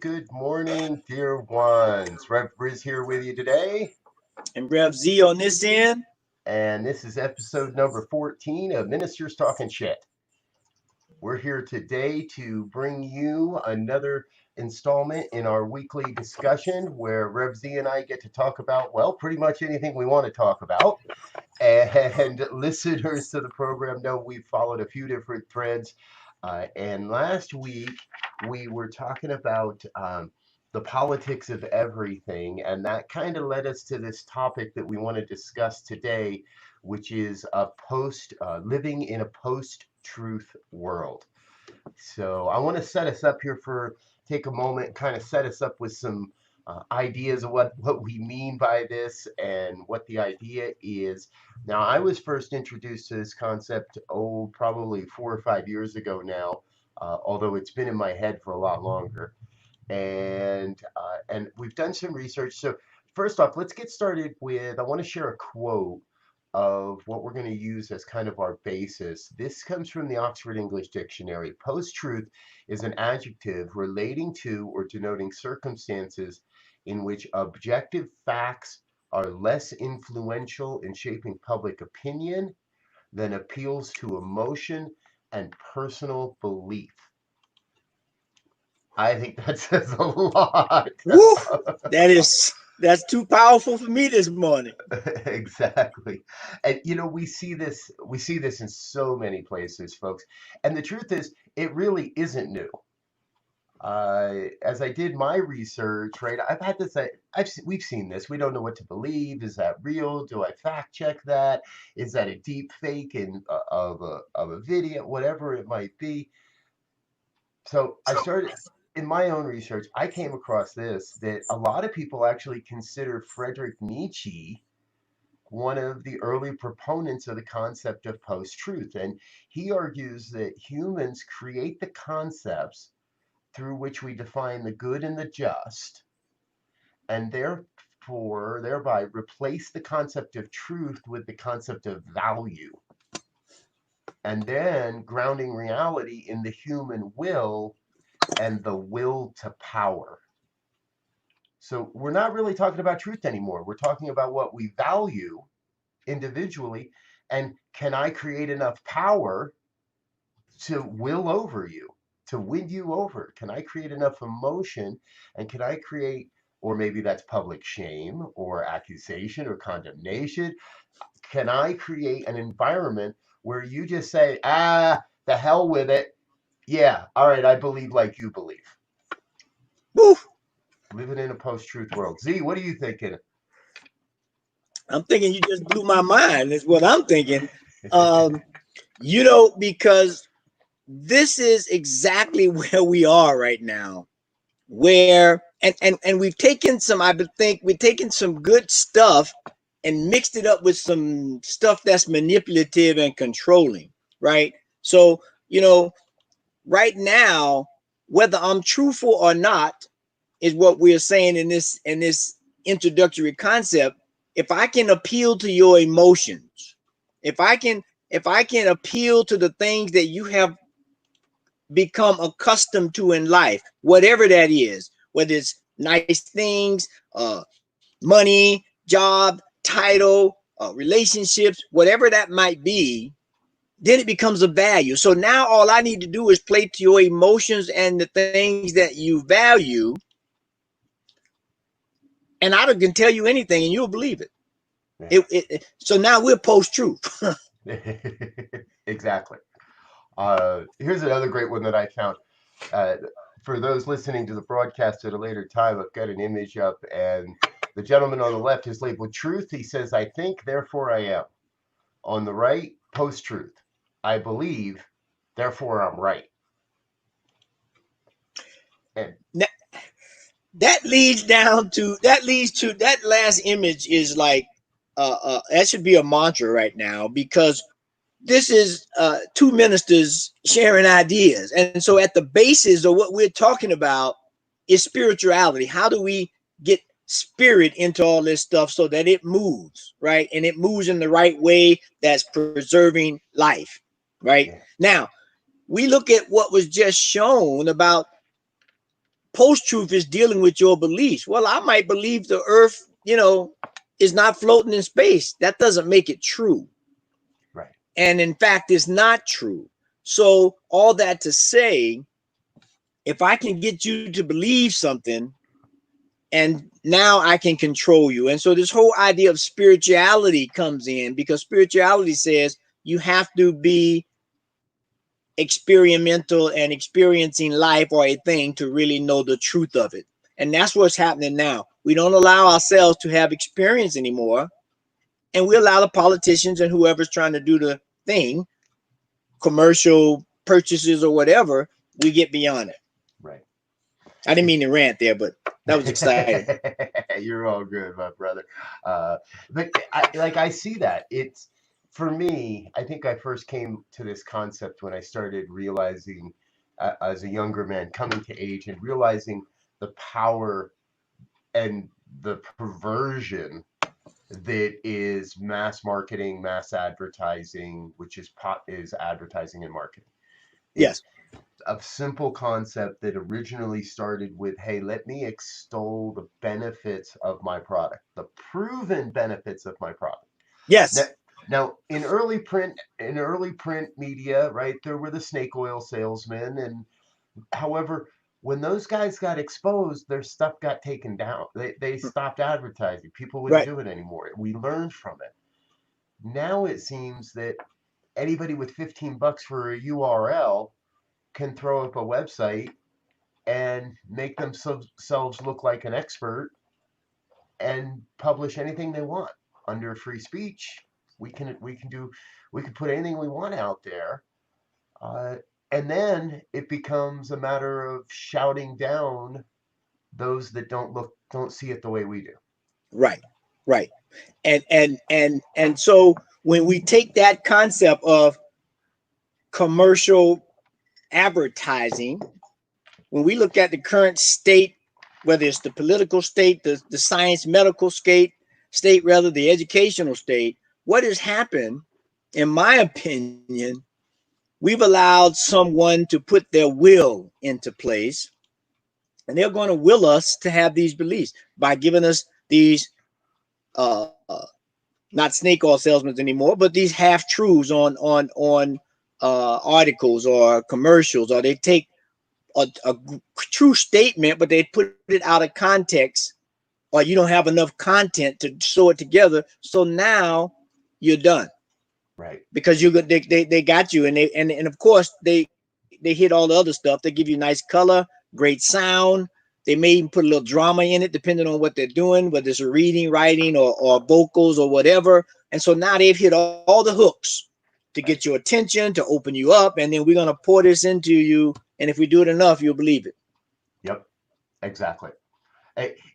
Good morning, dear ones. Rev BRZ here with you today, And BRZ on this end. and this is episode number 14 of Ministers Talking Shit. We're here today to bring you another installment in our weekly discussion where Rev Z and I get to talk about, well, pretty much anything we want to talk about. And listeners to the program know we've followed a few different threads. And last week we were talking about the politics of everything, and that kind of led us to this topic that we want to discuss today, which is living in a post-truth world. So I want to set us up here take a moment, kind of set us up with some ideas of what we mean by this and what the idea is. Now, I was first introduced to this concept, probably 4 or 5 years ago now, although it's been in my head for a lot longer. And we've done some research. So first off, let's get started with, I want to share a quote of what we're going to use as kind of our basis. This comes from the Oxford English Dictionary. Post-truth is an adjective relating to or denoting circumstances in which objective facts are less influential in shaping public opinion than appeals to emotion and personal belief. I think that says a lot. Woo! That's too powerful for me this morning. Exactly. And we see this in so many places, folks. And the truth is, it really isn't new. As I did my research, right, I've had this. We've seen this. We don't know what to believe. Is that real? Do I fact check that? Is that a deep fake of a video? Whatever it might be. So I started in my own research. I came across that a lot of people actually consider Friedrich Nietzsche one of the early proponents of the concept of post-truth. And he argues that humans create the concepts through which we define the good and the just, and thereby replace the concept of truth with the concept of value. And then grounding reality in the human will and the will to power. So we're not really talking about truth anymore. We're talking about what we value individually, and can I create enough power to will over you, to win you over? Can I create enough emotion, and can I create, or maybe that's public shame or accusation or condemnation, can I create an environment where you just say, the hell with it, yeah, all right, I believe like you believe? Woo! Living in a post-truth world. Z, what are you thinking? I'm thinking you just blew my mind. That's what I'm thinking. Because this is exactly where we are right now. Where and we've taken we've taken some good stuff and mixed it up with some stuff that's manipulative and controlling, right? So, right now, whether I'm truthful or not is what we're saying in this introductory concept. If I can appeal to your emotions, if I can appeal to the things that you have become accustomed to in life, whatever that is, whether it's nice things, money, job, title, relationships, whatever that might be, then it becomes a value. So now all I need to do is play to your emotions and the things that you value, and I can tell you anything and you'll believe it. Yeah. So now we're post-truth. Exactly. Here's another great one that I found. For those listening to the broadcast at a later time, I've got an image up, and the gentleman on the left is labeled truth. He says, I think, therefore I am. On the right, post-truth. I believe, therefore I'm right. And that leads to that last image is like that should be a mantra right now, because this is two ministers sharing ideas. And so at the basis of what we're talking about is spirituality. How do we get spirit into all this stuff so that it moves, right? And it moves in the right way that's preserving life, right? Yeah. Now, we look at what was just shown about Post-truth is dealing with your beliefs. Well, I might believe the earth, is not floating in space. That doesn't make it true. Right. And in fact, it's not true. So all that to say, if I can get you to believe something, and now I can control you. And so this whole idea of spirituality comes in, because spirituality says you have to be experimental and experiencing life or a thing to really know the truth of it. And that's what's happening now. We don't allow ourselves to have experience anymore. And we allow the politicians and whoever's trying to do the thing, commercial purchases or whatever, we get beyond it. Right. I didn't mean to rant there, but that was exciting. You're all good, my brother. But I see that. It's for me. I think I first came to this concept when I started realizing, as a younger man, coming to age and realizing the power and the perversion that is mass marketing, mass advertising, which is advertising and marketing. Yes. It's a simple concept that originally started with, hey, let me extol the benefits of my product, the proven benefits of my product. Now, Yes. now in early print media, right, there were the snake oil salesmen, and however, when those guys got exposed, their stuff got taken down. They stopped advertising. People wouldn't Right. do it anymore. We learned from it. Now it seems that anybody with 15 bucks for a URL can throw up a website and make themselves look like an expert and publish anything they want under free speech. We can put anything we want out there, uh, and then it becomes a matter of shouting down those that don't see it the way we do. Right. Right. And so when we take that concept of commercial advertising, when we look at the current state, whether it's the political state, the science medical state rather, the educational state, what has happened, in my opinion, we've allowed someone to put their will into place, and they're going to will us to have these beliefs by giving us these uh not snake oil salesmen anymore, but these half truths on articles or commercials, or they take a true statement, but they put it out of context, or you don't have enough content to sew it together. So now you're done, Right. because they got you, and of course they hit all the other stuff. They give you nice color, great sound. They may even put a little drama in it, depending on what they're doing, whether it's reading, writing, or vocals or whatever. And so now they've hit all the hooks to get your Right. attention, to open you up, and then we're gonna pour this into you. And if we do it enough, you'll believe it. Yep. Exactly.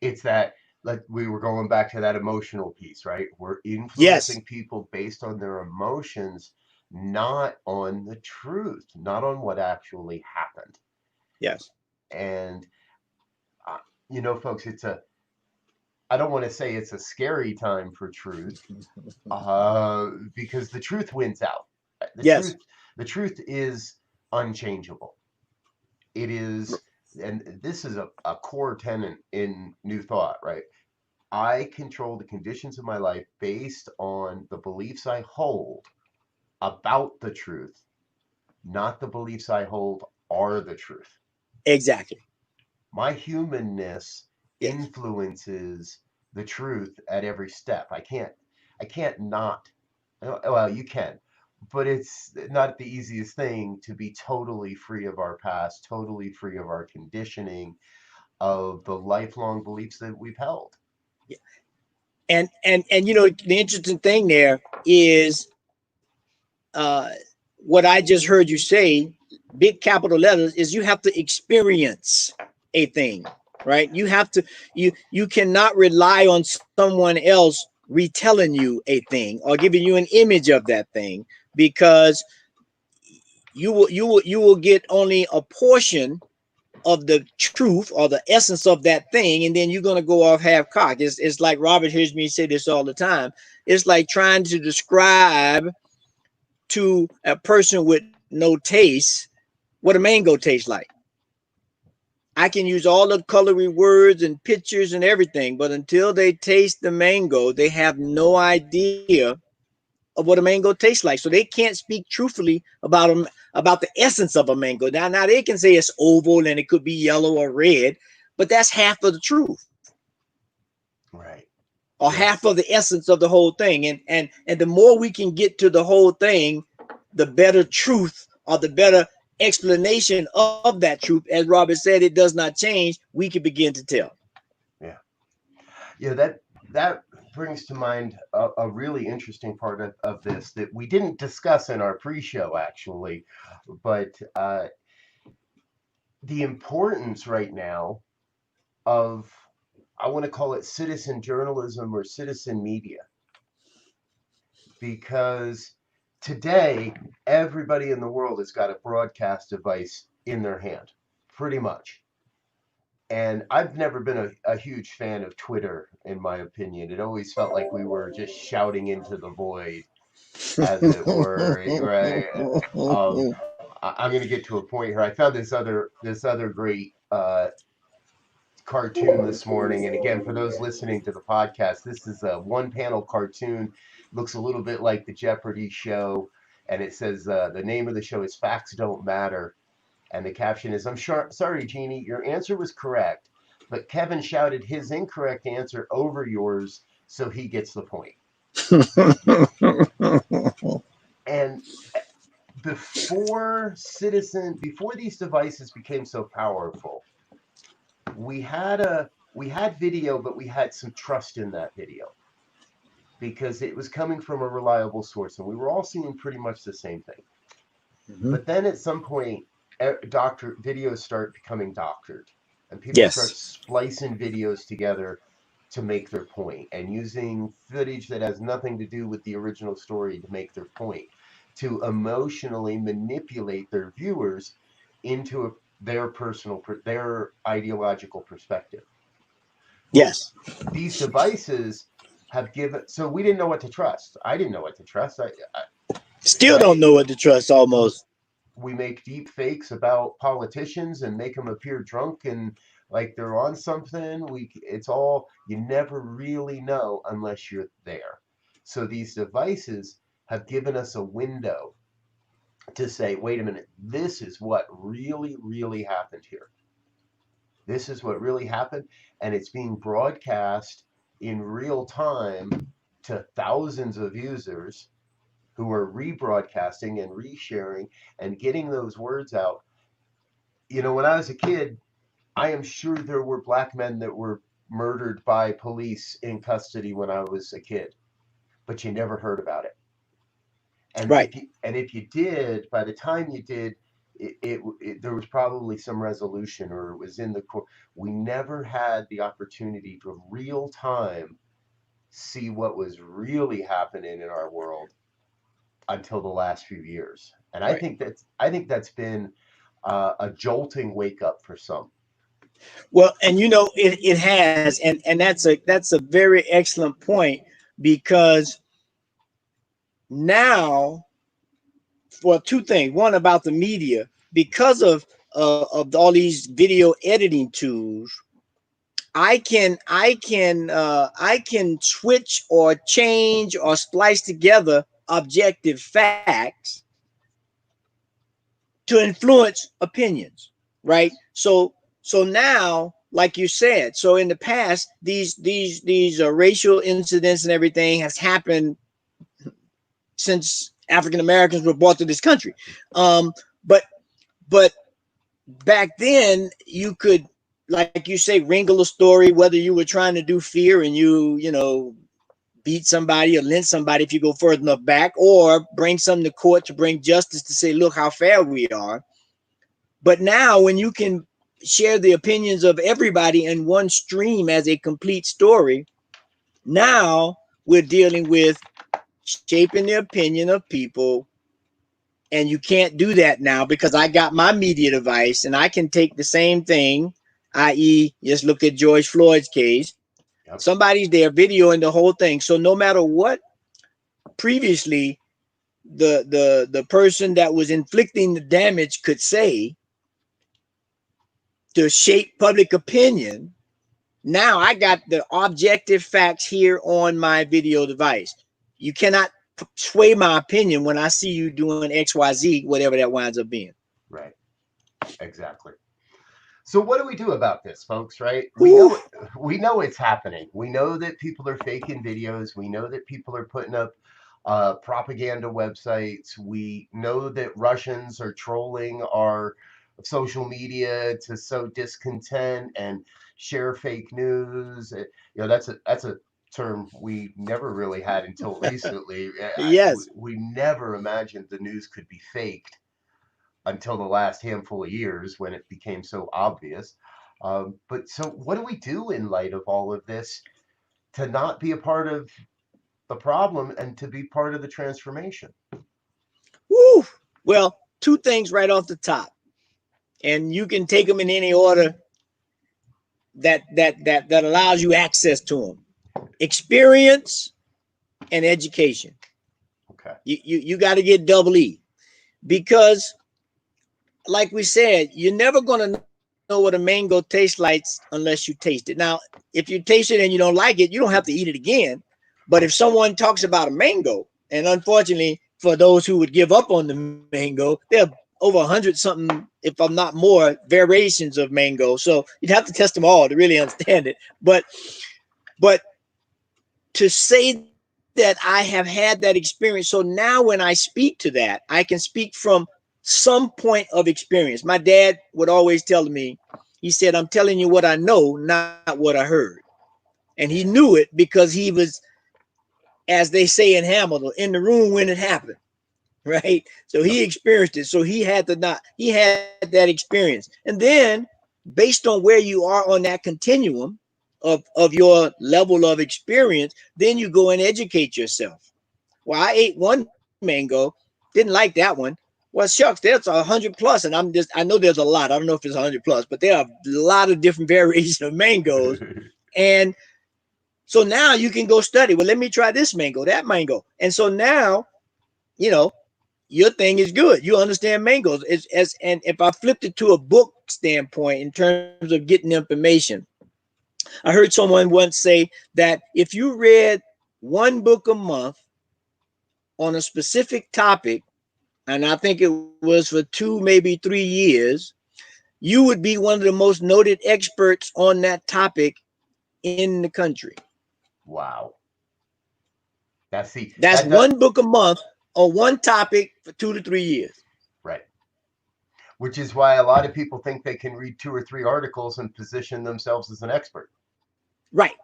It's that, like, we were going back to that emotional piece, right? We're Yes. influencing people based on their emotions, not on the truth, not on what actually happened. Yes. And uh, folks, I don't want to say it's a scary time for truth, because the truth wins out. The Yes. truth, the truth is unchangeable. It is, and this is a core tenet in New Thought, right? I control the conditions of my life based on the beliefs I hold about the truth, not the beliefs I hold are the truth. Exactly. My humanness Yes. influences the truth at every step. I can't not. Well, you can, but it's not the easiest thing to be totally free of our past, totally free of our conditioning, of the lifelong beliefs that we've held. And the interesting thing there is, what I just heard you say, big capital letters, is you have to experience a thing, right? You cannot rely on someone else retelling you a thing or giving you an image of that thing, because you will get only a portion of the truth or the essence of that thing, and then you're going to go off half cocked. It's like Robert hears me say this all the time. It's like trying to describe to a person with no taste what a mango tastes like. I can use all the colory words and pictures and everything, but until they taste the mango, they have no idea of what a mango tastes like. So they can't speak truthfully about the essence of a mango. Now they can say it's oval and it could be yellow or red, but that's half of the truth Right. or half of Yes. the essence of the whole thing. And the more we can get to the whole thing, the better truth or the better explanation of that truth. As Robert said, it does not change. We can begin to tell. Yeah. Yeah. That brings to mind a really interesting part of this that we didn't discuss in our pre-show, actually, but the importance right now of, I want to call it citizen journalism or citizen media, because today everybody in the world has got a broadcast device in their hand, pretty much. And I've never been a huge fan of Twitter, in my opinion. It always felt like we were just shouting into the void, as it were. Right? I'm going to get to a point here. I found this other great cartoon this morning. And again, for those listening to the podcast, this is a one panel cartoon. Looks a little bit like the Jeopardy show. And it says the name of the show is Facts Don't Matter. And the caption is, sorry, Jeannie, your answer was correct, but Kevin shouted his incorrect answer over yours, so he gets the point. And before these devices became so powerful, we had video, but we had some trust in that video because it was coming from a reliable source, and we were all seeing pretty much the same thing. Mhm. But then at some point, doctor videos start becoming doctored, and people start Yes. splicing videos together to make their point, and using footage that has nothing to do with the original story to make their point, to emotionally manipulate their viewers into their ideological perspective. Well, Yes. these devices have given, so we didn't know what to trust. I didn't know what to trust. Still don't Right? know what to trust almost. We make deep fakes about politicians and make them appear drunk and like they're on something. It's all, you never really know unless you're there. So these devices have given us a window to say, wait a minute, this is what really, really happened here. This is what really happened, and it's being broadcast in real time to thousands of users who are rebroadcasting and resharing and getting those words out. When I was a kid, I am sure there were black men that were murdered by police in custody when I was a kid, but you never heard about it. And Right. if you did, by the time you did, there was probably some resolution or it was in the court. We never had the opportunity to real time see what was really happening in our world until the last few years. And I Right. think that's been a jolting wake up for some. Well, and it has, and that's a very excellent point because now for two things. One about the media because of all these video editing tools. I can switch or change or splice together objective facts to influence opinions, right? So now, like you said, so in the past, these racial incidents and everything has happened since African Americans were brought to this country. But but back then, you could, like you say, wrangle a story, whether you were trying to do fear and beat somebody or lynch somebody if you go further enough back, or bring something to court to bring justice to say, look how fair we are. But now, when you can share the opinions of everybody in one stream as a complete story, now we're dealing with shaping the opinion of people. And you can't do that now because I got my media device and I can take the same thing, i.e., just look at George Floyd's case. Yep. Somebody's there videoing the whole thing. So no matter what previously the person that was inflicting the damage could say, to shape public opinion. Now I got the objective facts here on my video device. You cannot sway my opinion when I see you doing XYZ, whatever that winds up being. Right. Exactly. So what do we do about this, folks? Right? Whew. We know it's happening. We know that people are faking videos. We know that people are putting up propaganda websites. We know that Russians are trolling our social media to sow discontent and share fake news. That's a term we never really had until recently. Yes. We never imagined the news could be faked until the last handful of years when it became so obvious. But so, what do we do in light of all of this to not be a part of the problem and to be part of the transformation? Woo. Well, two things right off the top, and you can take them in any order that allows you access to them: experience and education. Okay. You got to get double E, because like we said, you're never going to know what a mango tastes like unless you taste it. Now, if you taste it and you don't like it, you don't have to eat it again. But if someone talks about a mango, and unfortunately for those who would give up on the mango, there are over 100 something, if I'm not more, variations of mango. So you'd have to test them all to really understand it. But to say that I have had that experience, so now when I speak to that, I can speak from some point of experience. My dad would always tell me, he said, I'm telling you what I know, not what I heard. And he Yeah. knew it because he was, as they say in Hamilton, in the room when it happened. Right. So Yep. he experienced it. So he had that experience. And then based on where you are on that continuum of your level of experience, then you go and educate yourself. Well, I ate one mango, didn't like that one. Well, shucks, there's 100 plus, and I know there's a lot. I don't know if it's 100 plus, but there are a lot of different variations of mangoes. And so now you can go study. Well, let me try this mango, that mango. And so now, you know, your thing is good. You understand mangoes. And if I flipped it to a book standpoint in terms of getting information, I heard someone once say that if you read one book a month on a specific topic, and I think it was for 2, maybe 3 years, you would be one of the most noted experts on that topic in the country. Wow. That's the That's that does one book a month on one topic for 2 to 3 years. right. Which is why a lot of people think they can read two or three articles and position themselves as an expert. Right.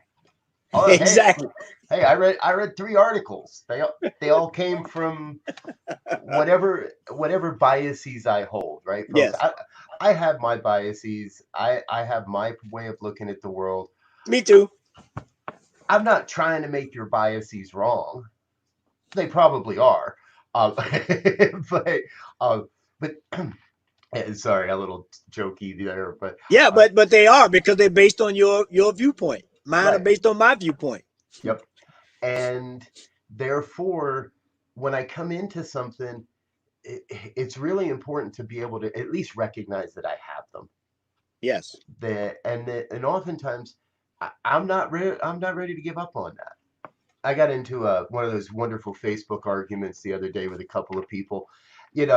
Oh, Exactly. hey, I read three articles. They all came from whatever biases I hold, right, folks? Yes. I have my biases. I have my way of looking at the world. Me too. I'm not trying to make your biases wrong. They probably are, but um, but sorry, a little jokey there, but Yeah, uh, but they are, because they're based on your viewpoint. Mine are right, based on my viewpoint. yep, and therefore, when I come into something, it's really important to be able to at least recognize that I have them. Yes. And oftentimes I'm not ready to give up on that. I got into one of those wonderful Facebook arguments the other day with a couple of people.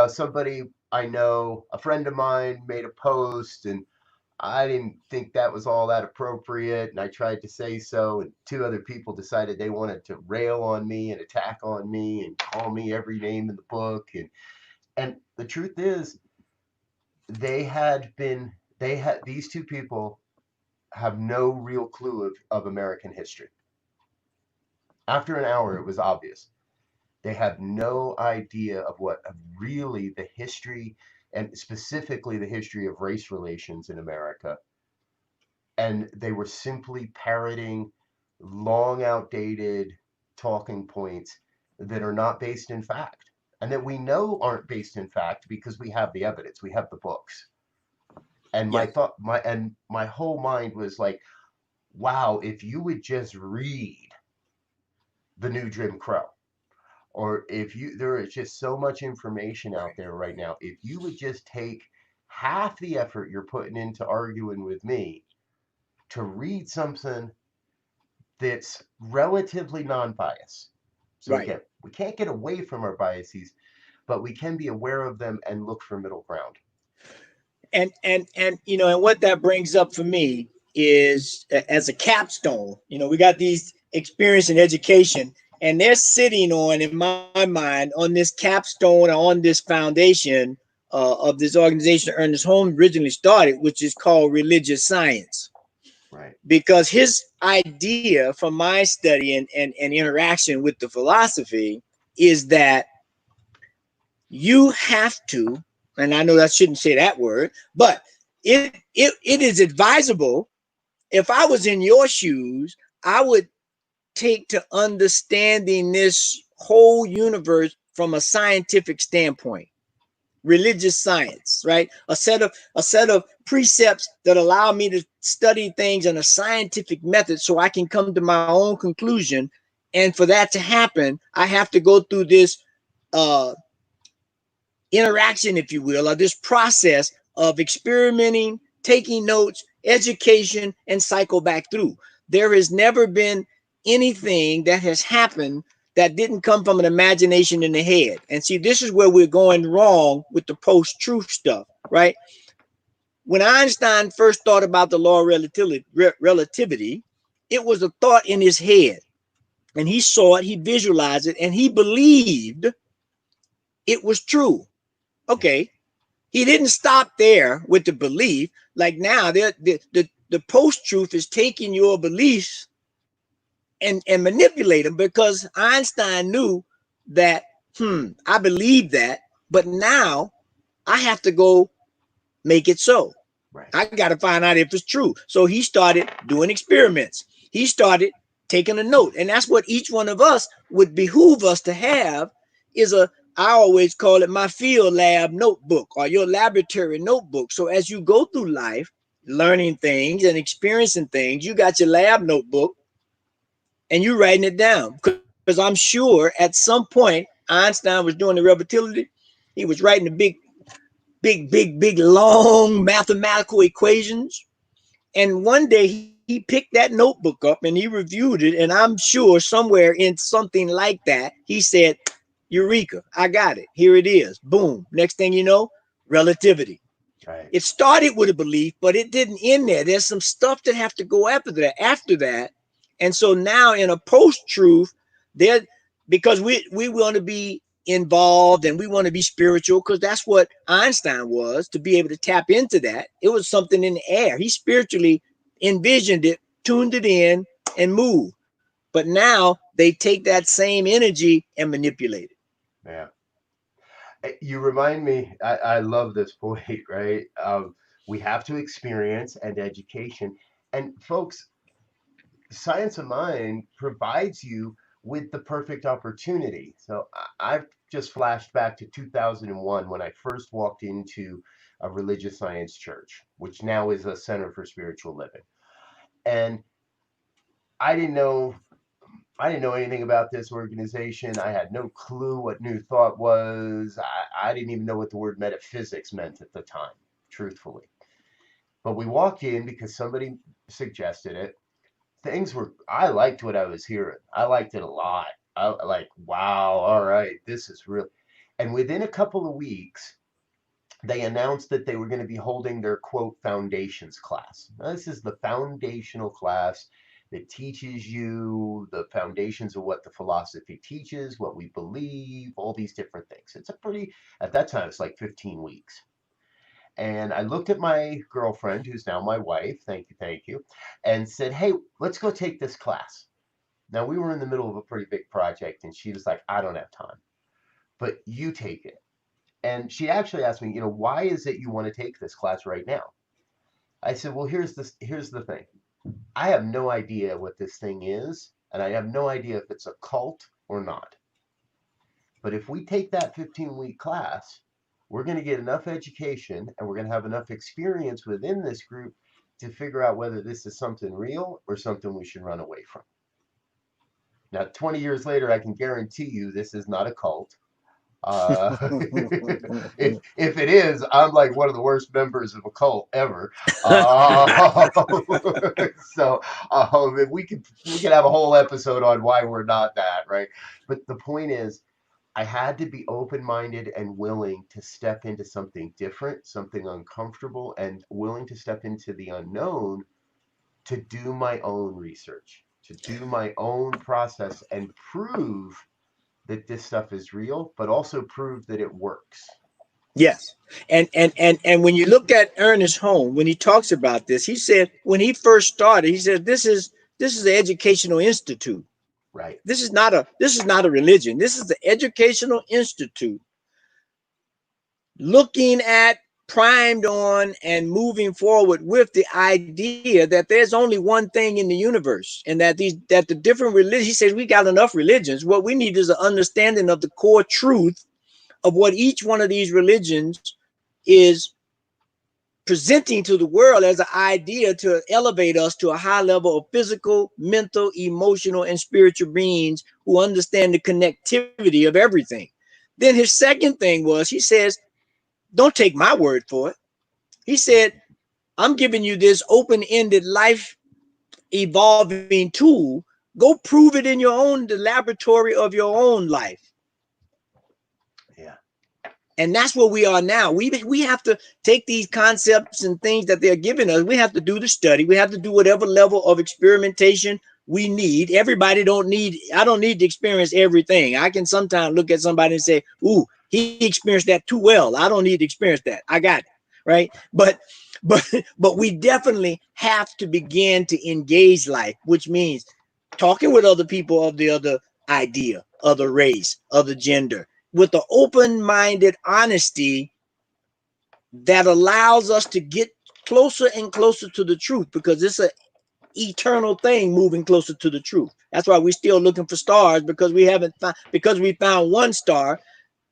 Somebody I know, a friend of mine, made a post, and I didn't think that was all that appropriate, and I tried to say so, and two other people decided they wanted to rail on me and attack on me and call me every name in the book, and the truth is, these two people have no real clue of American history. After an hour, it was obvious. They have no idea of what really the history, and specifically the history of race relations in America. And they were simply parroting long outdated talking points that are not based in fact. And that we know aren't based in fact because we have the evidence, we have the books. And my Yes. thought, my whole mind was like, wow, if you would just read The New Jim Crow, or if you there is just so much information out there right now, if you would just take half the effort you're putting into arguing with me to read something that's relatively non-biased. So Right. again, we can't get away from our biases, but we can be aware of them and look for middle ground. And and what that brings up for me is, as a capstone, we got these experience and education, and they're sitting on, in my mind, on this capstone, on this foundation of this organization Ernest Holmes originally started, which is called religious science. Right. Because his idea from my study and interaction with the philosophy is that you have to, and I know I shouldn't say that word, but it is advisable. If I was in your shoes, I would take to understanding this whole universe from a scientific standpoint, religious science, right? A set of precepts that allow me to study things in a scientific method so I can come to my own conclusion. And for that to happen, I have to go through this uh interaction, if you will, or this process of experimenting, taking notes, education, and cycle back through. There has never been anything that has happened that didn't come from an imagination in the head. And see, this is where we're going wrong with the post truth stuff, right? When Einstein first thought about the law of relativity, it was a thought in his head. And he saw it, he visualized it, and he believed it was true. Yeah. Okay, he didn't stop there with the belief. Like now, the post truth is taking your beliefs and manipulate them, because Einstein knew that, I believe that, but now I have to go make it so. Right. I got to find out if it's true. So he started doing experiments. He started taking a note. And that's what each one of us would behoove us to have, is I always call it my field lab notebook, or your laboratory notebook. So as you go through life, learning things and experiencing things, you got your lab notebook and you're writing it down. Because I'm sure at some point Einstein was doing the relativity. He was writing the big, long mathematical equations. And one day he picked that notebook up and he reviewed it. And I'm sure somewhere in something like that, he said, Eureka, I got it. Here it is. Boom. Next thing you know, relativity. Right. It started with a belief, but it didn't end there. There's some stuff that have to go after that. And so now in a post-truth, there, because we want to be involved and we want to be spiritual, because that's what Einstein was, to be able to tap into that. It was something in the air. He spiritually envisioned it, tuned it in, and moved. But now they take that same energy and manipulate it. Yeah. You remind me, I love this point, right? We have to experience and education. And folks, Science of Mind provides you with the perfect opportunity. So I've just flashed back to 2001 when I first walked into a religious science church, which now is a center for spiritual living. And I didn't know I didn't know anything about this organization. I had no clue what New Thought was. I didn't even know what the word metaphysics meant at the time, truthfully. But we walked in because somebody suggested it. I liked what I was hearing. I liked it a lot. I like, wow, all right, this is real. And within a couple of weeks, they announced that they were going to be holding their quote foundations class. Now, this is the foundational class that teaches you the foundations of what the philosophy teaches, what we believe, all these different things. It's a pretty, at that time, it's like 15 weeks. And I looked at my girlfriend, who's now my wife, thank you, and said, hey, let's go take this class. Now, we were in the middle of a pretty big project, and she was like, I don't have time, but you take it. And she actually asked me, why is it you want to take this class right now? I said, well, here's the thing. I have no idea what this thing is, and I have no idea if it's a cult or not. But if we take that 15-week class, we're going to get enough education and we're going to have enough experience within this group to figure out whether this is something real or something we should run away from. Now, 20 years later, I can guarantee you this is not a cult. If it is, I'm like one of the worst members of a cult ever. Uh, so we could have a whole episode on why we're not that, right? But the point is, I had to be open minded and willing to step into something different, something uncomfortable, and willing to step into the unknown to do my own research, to do my own process and prove that this stuff is real, but also prove that it works. Yes. And when you look at Ernest Holmes, when he talks about this, he said when he first started, he said this is an educational institute. Right. This is not a religion. This is the educational institute looking at, primed on, and moving forward with the idea that there's only one thing in the universe, and that the different religions. He says we got enough religions. What we need is an understanding of the core truth of what each one of these religions is presenting to the world as an idea to elevate us to a high level of physical, mental, emotional, and spiritual beings who understand the connectivity of everything. Then his second thing was he says, don't take my word for it. He said, I'm giving you this open-ended life evolving tool. Go prove it in your own the laboratory of your own life. Yeah. And that's where we are now. We have to take these concepts and things that they're giving us. We have to do the study. We have to do whatever level of experimentation we need. Everybody don't need. I don't need to experience everything. I can sometimes look at somebody and say, "Ooh, he experienced that too well. I don't need to experience that. I got it." Right? But but we definitely have to begin to engage life, which means talking with other people of the other idea, other race, other gender, with the open-minded honesty that allows us to get closer and closer to the truth, because it's an eternal thing moving closer to the truth. That's why we're still looking for stars, because we haven't found, because we found one star.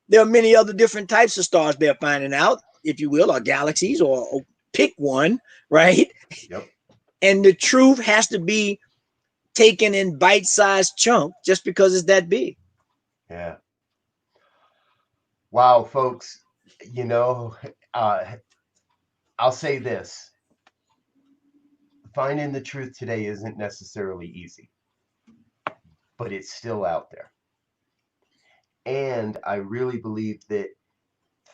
There are many other different types of stars they're finding out, if you will, or galaxies, or pick one, right? Yep. And the truth has to be taken in bite-sized chunk just because it's that big. Yeah. Wow, folks. You know, uh, I'll say this: finding the truth today isn't necessarily easy, but it's still out there. And I really believe that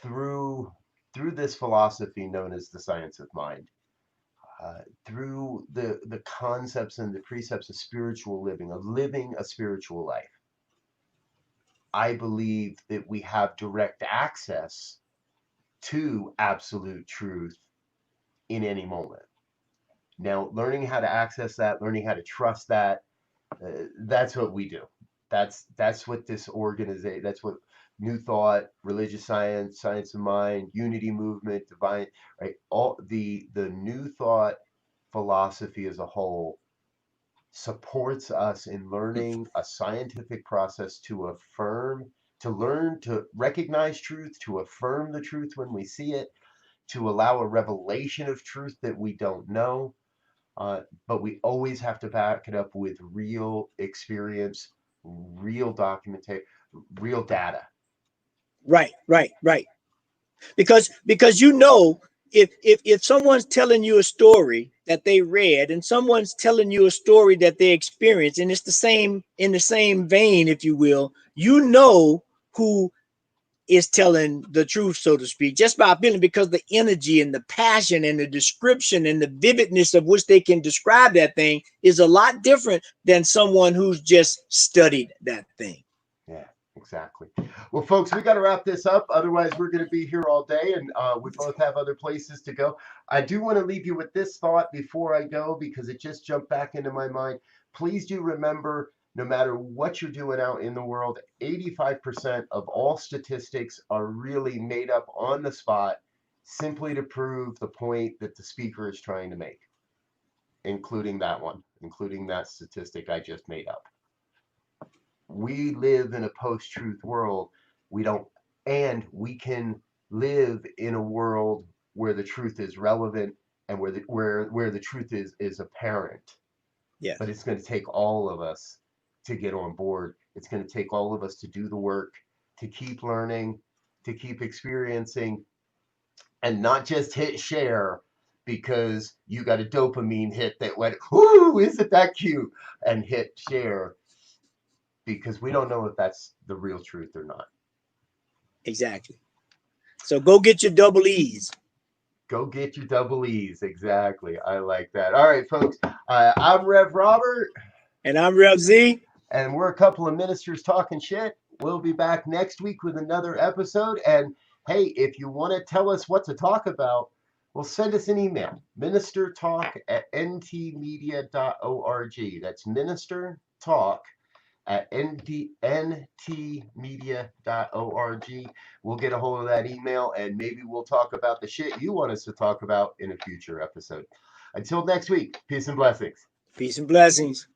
through through this philosophy known as the science of mind, through the concepts and the precepts of spiritual living, of living a spiritual life, I believe that we have direct access to absolute truth in any moment. Now, learning how to access that, learning how to trust that, that's what we do. That's what this organization. That's what New Thought, religious science, science of mind, unity movement, divine, right? All the New Thought philosophy as a whole supports us in learning a scientific process to affirm, to learn to recognize truth, to affirm the truth when we see it, to allow a revelation of truth that we don't know. But we always have to back it up with real experience, real documentation, real data. Right, right, right. Because if someone's telling you a story that they read, and someone's telling you a story that they experienced, and it's the same in the same vein, if you will, you know who is telling the truth, so to speak, just by feeling, because the energy and the passion and the description and the vividness of which they can describe that thing is a lot different than someone who's just studied that thing. Yeah, exactly. Well, folks, we got to wrap this up. Otherwise, we're going to be here all day, and we both have other places to go. I do want to leave you with this thought before I go because it just jumped back into my mind. Please do remember, no matter what you're doing out in the world, 85% of all statistics are really made up on the spot simply to prove the point that the speaker is trying to make, including that one, including that statistic I just made up. We live in a post-truth world. We don't, and we can live in a world where the truth is relevant and where the truth is apparent. But Yes. it's going to take all of us to get on board. It's going to take all of us to do the work, to keep learning, to keep experiencing, and not just hit share because you got a dopamine hit that went, "Whoo, isn't that cute?" and hit share because we don't know if that's the real truth or not. Exactly. So go get your double E's. Go get your double E's. Exactly. I like that. All right, folks. I'm Rev Robert, And I'm Rev Z. and we're a couple of ministers talking shit. We'll be back next week with another episode. And hey, if you want to tell us what to talk about, well, send us an email, ministertalk@ntmedia.org. That's ministertalk@ntmedia.org. We'll get a hold of that email and maybe we'll talk about the shit you want us to talk about in a future episode. Until next week, peace and blessings. Peace and blessings.